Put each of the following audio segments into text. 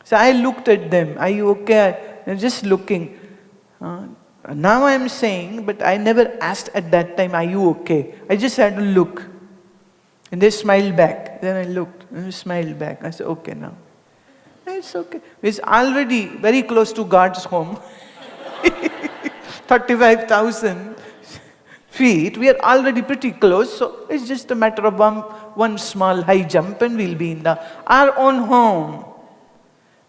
So I looked at them. Are you okay? I'm just looking. Now I'm saying, but I never asked at that time, are you okay? I just had to look. And they smiled back. Then I looked and smiled back. I said, okay now. It's okay. It's already very close to God's home. 35,000 feet. We are already pretty close. So it's just a matter of one small high jump and we'll be in our own home.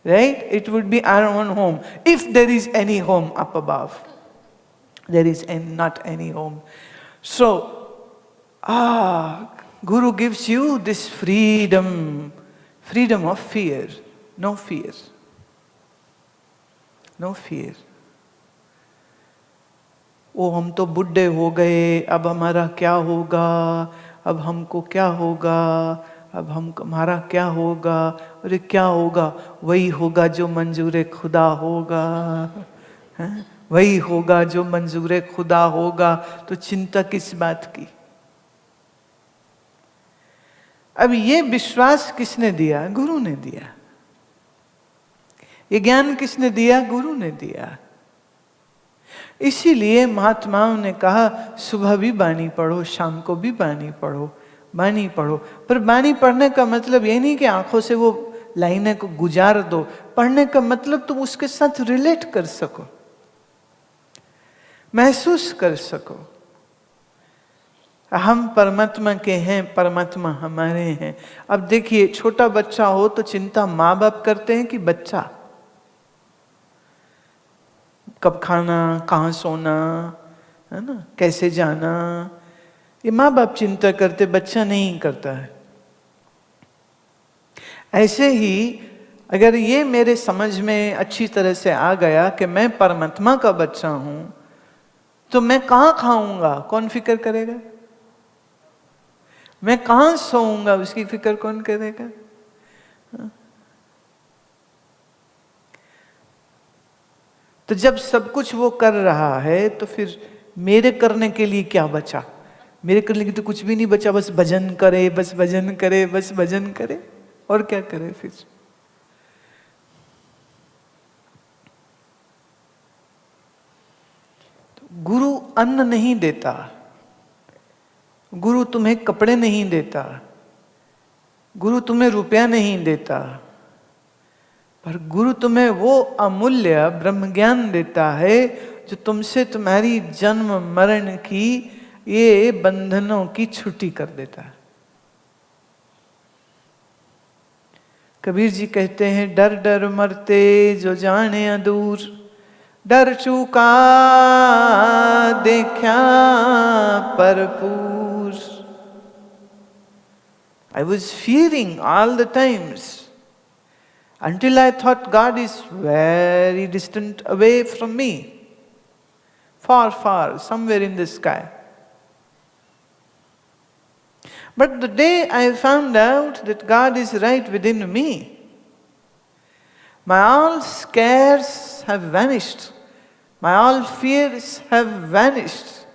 Right? It would be our own home. If there is any home up above. There is not any home. So, Guru gives you this freedom. Freedom of fear. No fear. No fear. ओ हम तो बुढ़े हो गए, अब हमारा क्या होगा, अब हमको क्या होगा, अब हमारा क्या होगा, अरे क्या होगा, वही होगा जो मंजूर खुदा होगा, वही होगा जो मंजूर खुदा होगा, तो चिंता किस बात की। अब ये विश्वास किसने दिया? गुरु ने दिया। ये ज्ञान किसने दिया? गुरु ने दिया। इसीलिए महात्माओं ने कहा सुबह भी बानी पढ़ो, शाम को भी बानी पढ़ो, बानी पढ़ो। पर बानी पढ़ने का मतलब ये नहीं कि आंखों से वो लाइनें को गुजार दो। पढ़ने का मतलब तुम उसके साथ रिलेट कर सको, महसूस कर सको। हम परमात्मा के हैं, परमात्मा हमारे हैं। अब देखिए, छोटा बच्चा हो तो चिंता माँ बाप करते हैं कि बच्चा? कब खाना, कहाँ सोना, है ना, कैसे जाना, ये माँ बाप चिंता करते, बच्चा नहीं करता है। ऐसे ही अगर ये मेरे समझ में अच्छी तरह से आ गया कि मैं परमात्मा का बच्चा हूं, तो मैं कहाँ खाऊंगा, कौन फिक्र करेगा? मैं कहाँ सोऊंगा, उसकी फिक्र कौन करेगा? तो जब सब कुछ वो कर रहा है तो फिर मेरे करने के लिए क्या बचा? मेरे करने के लिए तो कुछ भी नहीं बचा, बस भजन करे, बस भजन करे, बस भजन करे, और क्या करे फिर? तो गुरु अन्न नहीं देता, गुरु तुम्हें कपड़े नहीं देता, गुरु तुम्हें रुपया नहीं देता, पर गुरु तुम्हें वो अमूल्य ब्रह्म ज्ञान देता है जो तुमसे तुम्हारी जन्म मरण की ये बंधनों की छुट्टी कर देता है। कबीर जी कहते हैं, डर डर मरते जो जाने दूर, डर चूका देखा भरपूर। I was fearing all the times until I thought God is very distant away from me, far, far, somewhere in the sky. But the day I found out that God is right within me, my all scares have vanished, my all fears have vanished.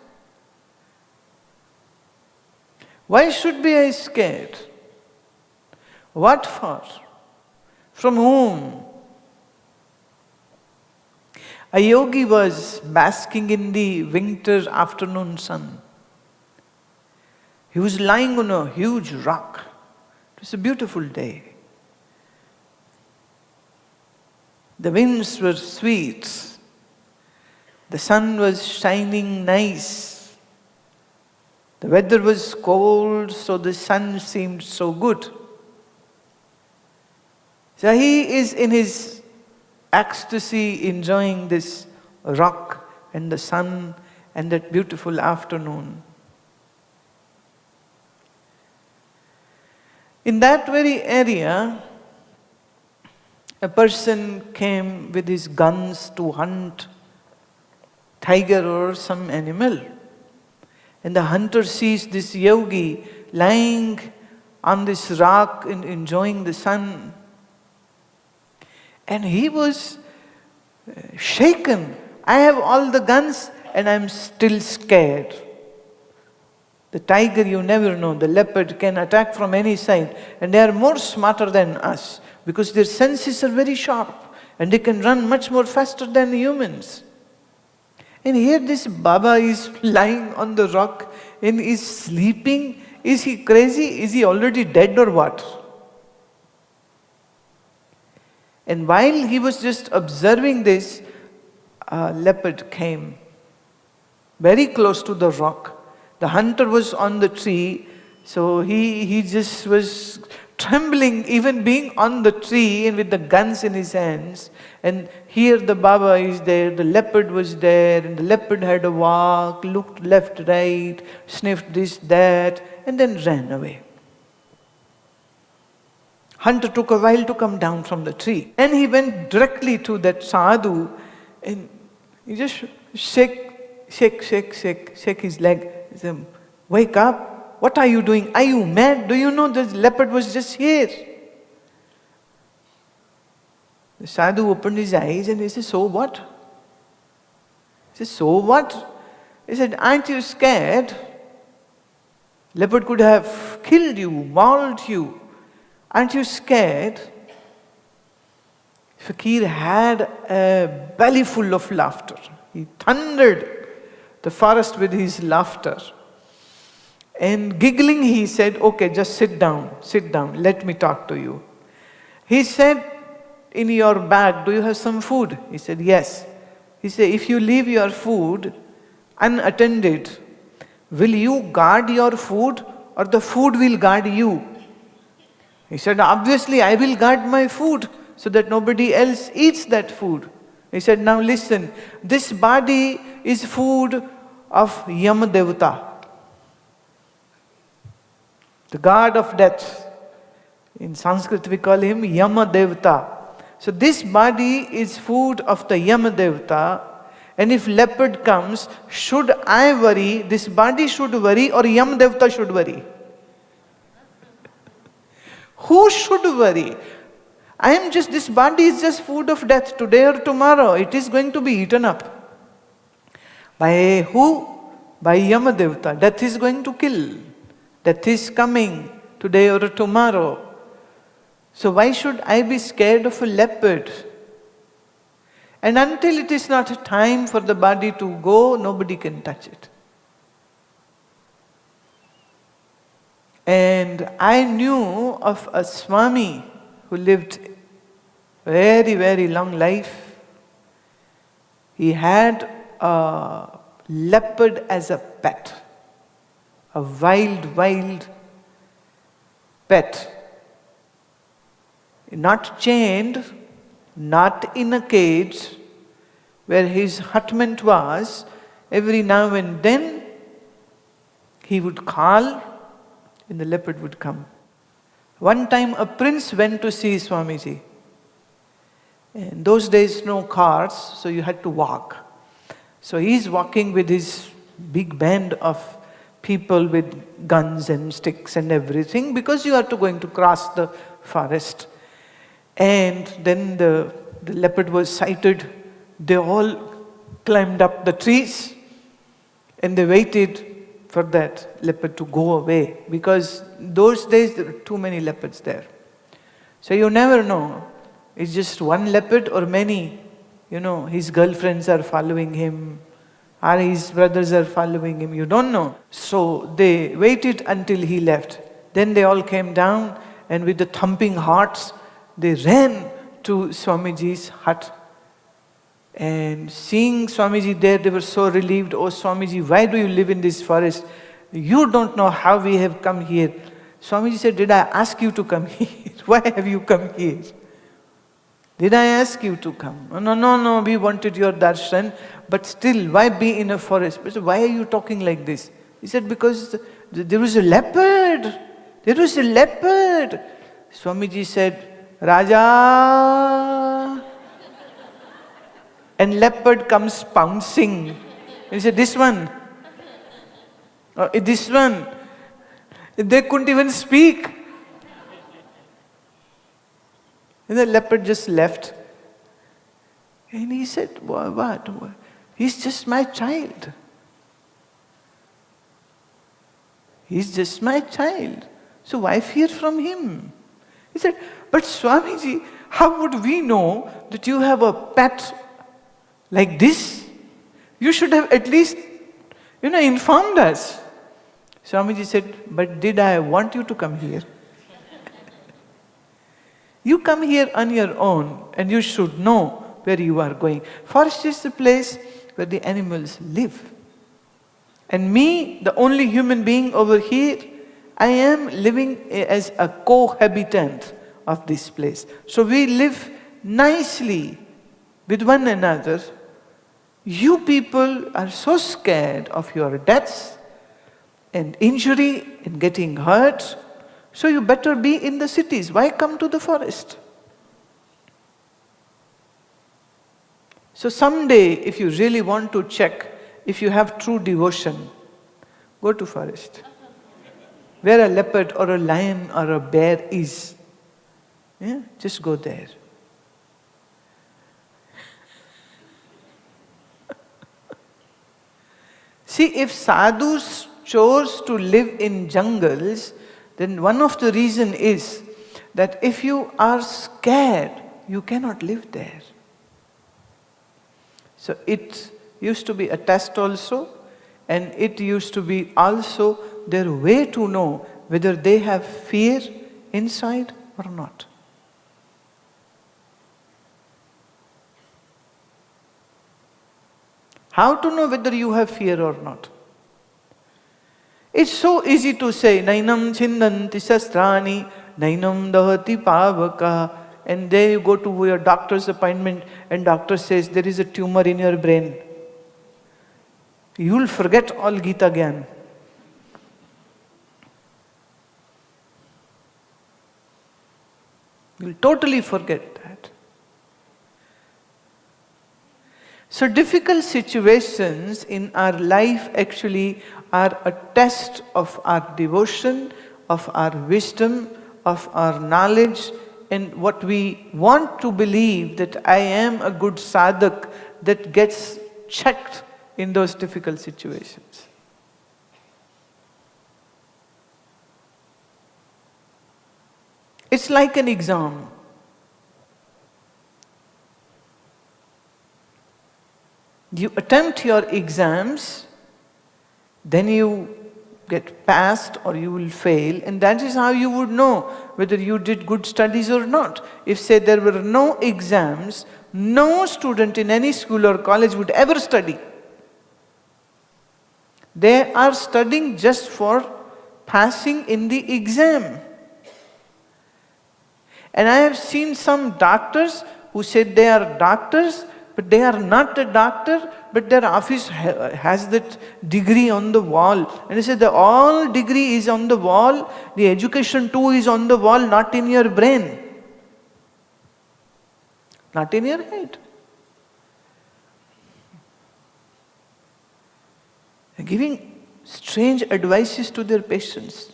Why should be I scared? What for? From whom? A yogi was basking in the winter afternoon sun. He was lying on a huge rock. It was a beautiful day. The winds were sweet. The sun was shining nice. The weather was cold, so the sun seemed so good. So he is in his ecstasy enjoying this rock and the sun and that beautiful afternoon. In that very area, a person came with his guns to hunt tiger or some animal. And the hunter sees this yogi lying on this rock and enjoying the sun. And he was shaken. I have all the guns and I'm still scared. The tiger, you never know, the leopard can attack from any side and they are more smarter than us. because their senses are very sharp and they can run much more faster than humans. And here this Baba is lying on the rock and is sleeping. Is he crazy? Is he already dead or what? And while he was just observing this, a leopard came very close to the rock. The hunter was on the tree, so he just was trembling, even being on the tree and with the guns in his hands. And here the Baba is there, the leopard was there, and the leopard had a walk, looked left, right, sniffed this, that, and then ran away. Hunter took a while to come down from the tree. And he went directly to that sadhu and he just shake his leg. He said, "Wake up. What are you doing? Are you mad? Do you know this leopard was just here?" The sadhu opened his eyes and he said, "So what?" He said, "So what?" He said, "Aren't you scared? Leopard could have killed you, mauled you. Aren't you scared?" Fakir had a belly full of laughter. He thundered the forest with his laughter. And giggling, he said, "Okay, just sit down, let me talk to you." He said, "In your bag, do you have some food?" He said, "Yes." He said, "If you leave your food unattended, will you guard your food or the food will guard you?" He said, "Obviously, I will guard my food so that nobody else eats that food." He said, "Now listen, this body is food of Yamadevata, the god of death. In Sanskrit, we call him Yamadevata. So this body is food of the Yamadevata. And if leopard comes, should I worry, this body should worry, or Yamadevata should worry? Who should worry? This body is just food of death. Today or tomorrow, it is going to be eaten up. By who? By Yamadevata. Death is going to kill. Death is coming today or tomorrow. So why should I be scared of a leopard? And until it is not time for the body to go, nobody can touch it. And I knew of a Swami who lived very, very long life. He had a leopard as a pet, a wild pet. Not chained, not in a cage, where his hutment was. Every now and then he would call and the leopard would come. One time a prince went to see Swamiji. In those days no cars, so you had to walk. So he's walking with his big band of people with guns and sticks and everything, because you are going to cross the forest. And then the leopard was sighted. They all climbed up the trees and they waited for that leopard to go away, because those days there were too many leopards there. So you never know, it's just one leopard or many. His girlfriends are following him, or his brothers are following him, you don't know. So they waited until he left. Then they all came down and with the thumping hearts, they ran to Swamiji's hut. And seeing Swamiji there, they were so relieved. "Oh Swamiji, why do you live in this forest? You don't know how we have come here." Swamiji said, "Did I ask you to come here? Why have you come here? Did I ask you to come?" No, we wanted your darshan, but still, why be in a forest?" I said, "Why are you talking like this?" He said, "Because there was a leopard. There was a leopard." Swamiji said, "Raja." And leopard comes pouncing. He said, "This one. This one." They couldn't even speak. And the leopard just left. And he said, "What? He's just my child. He's just my child. So why fear from him? He said, but Swamiji, how would we know that you have a pet like this? You should have at least, informed us. Swamiji said, but did I want you to come here? You come here on your own and you should know where you are going. Forest is the place where the animals live. And me, the only human being over here, I am living as a cohabitant of this place. So we live nicely with one another. You people are so scared of your deaths and injury and getting hurt. So you better be in the cities. Why come to the forest? So someday, if you really want to check if you have true devotion, go to forest. Where a leopard or a lion or a bear is. Yeah, just go there. See, if sadhus chose to live in jungles, then one of the reasons is that if you are scared, you cannot live there. So it used to be a test also, and it used to be also their way to know whether they have fear inside or not. How to know whether you have fear or not? It's so easy to say, Nainam chindanti sastrani, Nainam dahati pavaka. And there you go to your doctor's appointment and doctor says there is a tumor in your brain. You will forget all Gita Gyan. You will totally forget that. So difficult situations in our life actually are a test of our devotion, of our wisdom, of our knowledge, and what we want to believe that I am a good sadhak that gets checked in those difficult situations. It's like an exam. You attempt your exams, then you get passed or you will fail, and that is how you would know whether you did good studies or not. If say there were no exams, no student in any school or college would ever study. They are studying just for passing in the exam. And I have seen some doctors who said they are doctors, but they are not a doctor, but their office has that degree on the wall. And they say the all degree is on the wall, the education too is on the wall, not in your brain. Not in your head. They're giving strange advices to their patients.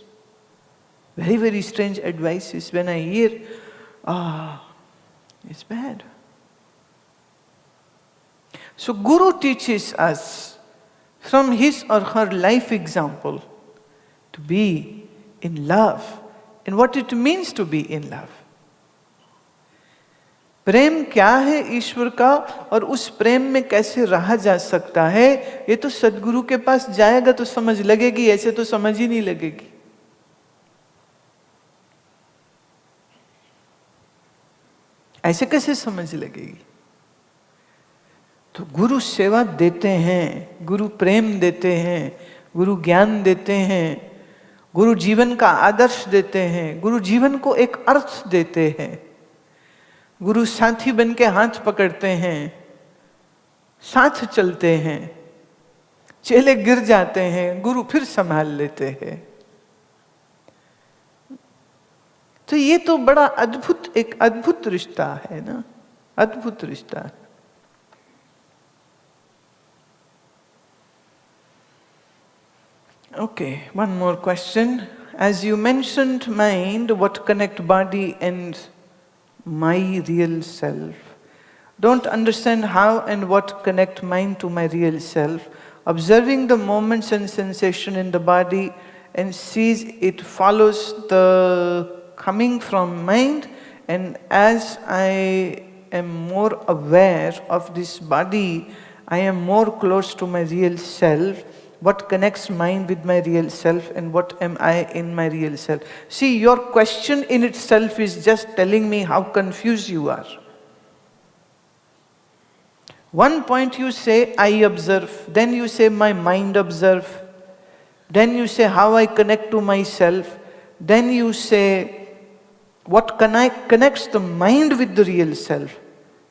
Very, very strange advices. When I hear, it's bad. So Guru teaches us from his or her life example to be in love and what it means to be in love. प्रेम क्या है ईश्वर का और उस प्रेम में कैसे रहा जा सकता है, ये तो सद्गुरु के पास जाएगा तो समझ लगेगी, ऐसे तो समझ ही नहीं लगेगी. ऐसे कैसे समझ लगेगी? तो गुरु सेवा देते हैं, गुरु प्रेम देते हैं, गुरु ज्ञान देते हैं, गुरु जीवन का आदर्श देते हैं, गुरु जीवन को एक अर्थ देते हैं. गुरु साथी बन के हाथ पकड़ते हैं, साथ चलते हैं, चेले गिर जाते हैं, गुरु फिर संभाल लेते हैं. तो ये तो बड़ा अद्भुत, एक अद्भुत रिश्ता है ना, अद्भुत रिश्ता है. Okay, one more question. As you mentioned mind, what connect body and my real self? Don't understand how and what connect mind to my real self. Observing the moments and sensation in the body and sees it follows the coming from mind, and as I am more aware of this body, I am more close to my real self. What connects mind with my real self, and what am I in my real self? See, your question in itself is just telling me how confused you are. One point you say, I observe, then you say, my mind observe, then you say, how I connect to myself, then you say, what connects the mind with the real self,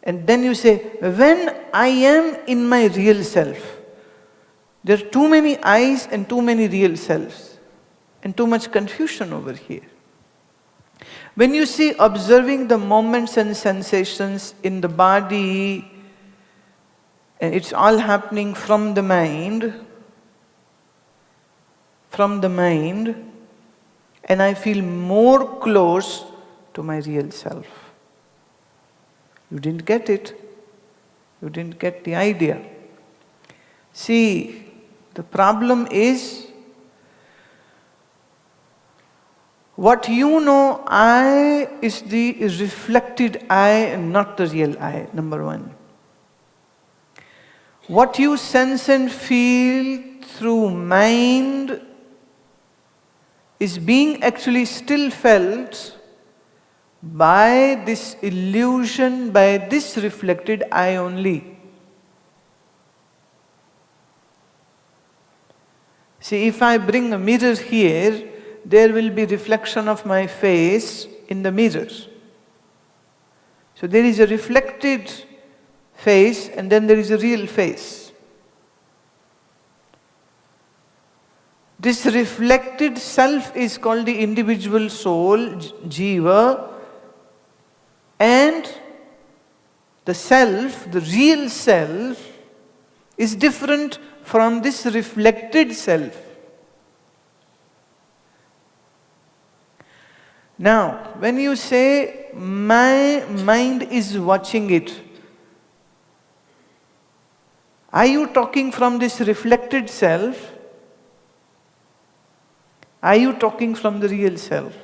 and then you say, when I am in my real self. There are too many I's and too many real selves, and too much confusion over here. When you see observing the moments and sensations in the body, and it's all happening from the mind, and I feel more close to my real self. You didn't get it. You didn't get the idea. See, the problem is, what you know, I is the reflected I and not the real I, number one. What you sense and feel through mind is being actually still felt by this illusion, by this reflected I only. See, if I bring a mirror here, there will be reflection of my face in the mirror. So there is a reflected face, and then there is a real face. This reflected self is called the individual soul, jiva, and the self, the real self, is different from this reflected self. Now, when you say, my mind is watching it, are you talking from this reflected self? Are you talking from the real self?